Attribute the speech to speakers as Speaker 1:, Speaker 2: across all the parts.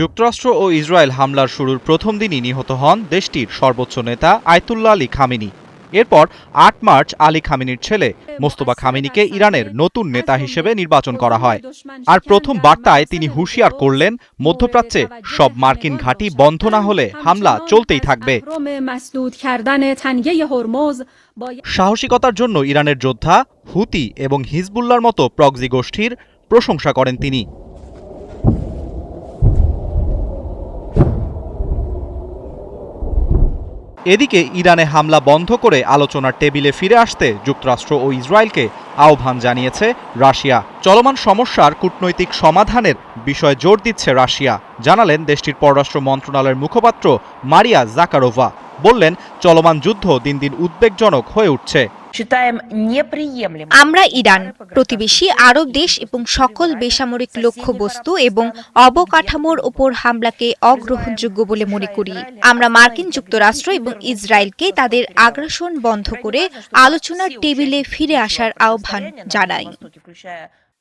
Speaker 1: যুক্তরাষ্ট্র ও ইসরায়েল হামলার শুরুর প্রথম দিনই নিহত হন দেশটির সর্বোচ্চ নেতা আয়াতুল্লাহ আলী খামেনি। এরপর ৮ মার্চ আলী খামেনির ছেলে মোস্তফা খামেনিকে ইরানের নতুন নেতা হিসেবে নির্বাচন করা হয়। আর প্রথম বার্তায় তিনি হুঁশিয়ার করলেন, মধ্যপ্রাচ্যে সব মার্কিন ঘাঁটি বন্ধ না হলে হামলা চলতেই থাকবে। সাহসিকতার জন্য ইরানের যোদ্ধা, হুতি এবং হিজবুল্লাহর মতো প্রক্সি গোষ্ঠীর প্রশংসা করেন তিনি। এদিকে ইরানে হামলা বন্ধ করে আলোচনার টেবিলে ফিরে আসতে যুক্তরাষ্ট্র ও ইসরায়েলকে আহ্বান জানিয়েছে রাশিয়া। চলমান সমস্যার কূটনৈতিক সমাধানের বিষয়ে জোর দিচ্ছে রাশিয়া, জানালেন দেশটির পররাষ্ট্র মন্ত্রণালয়ের মুখপাত্র মারিয়া জাকারোভা। বললেন, চলমান যুদ্ধ দিন দিন উদ্বেগজনক হয়ে উঠছে।
Speaker 2: আমরা ইরান, প্রতিবেশী আরব দেশ এবং সকল বেসামরিক লক্ষ্যবস্তু এবং অবকাঠামোর ওপর হামলাকে অগ্রহণযোগ্য বলে মনে করি। আমরা মার্কিন যুক্তরাষ্ট্র এবং ইসরায়েলকে তাদের আগ্রাসন বন্ধ করে আলোচনার টেবিলে ফিরে আসার আহ্বান জানাই।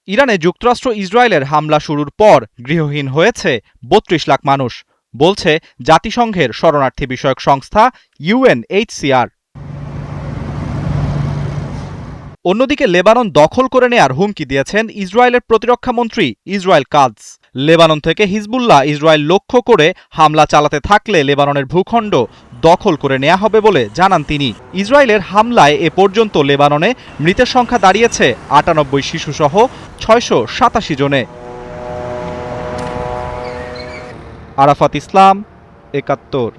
Speaker 1: ইরানে যুক্তরাষ্ট্র ইসরায়েলের হামলা শুরুর পর গৃহহীন হয়েছে ৩২ লাখ মানুষ, বলছে জাতিসংঘের শরণার্থী বিষয়ক সংস্থা UNHCR। অন্যদিকে লেবানন দখল করে নেয়ার হুমকি দিয়েছেন ইসরায়েলের প্রতিরক্ষা মন্ত্রী ইসরায়েল কাদস। লেবানন থেকে হিজবুল্লাহ ইসরায়েল লক্ষ্য করে হামলা চালাতে থাকলে লেবাননের ভূখণ্ড দখল করে নেওয়া হবে বলে জানান তিনি। ইসরায়েলের হামলায় এ পর্যন্ত লেবাননে মৃতের সংখ্যা দাঁড়িয়েছে ৯৮ শিশুসহ ৬৮৭ জনে। আরাফাত ইসলাম, ৭১।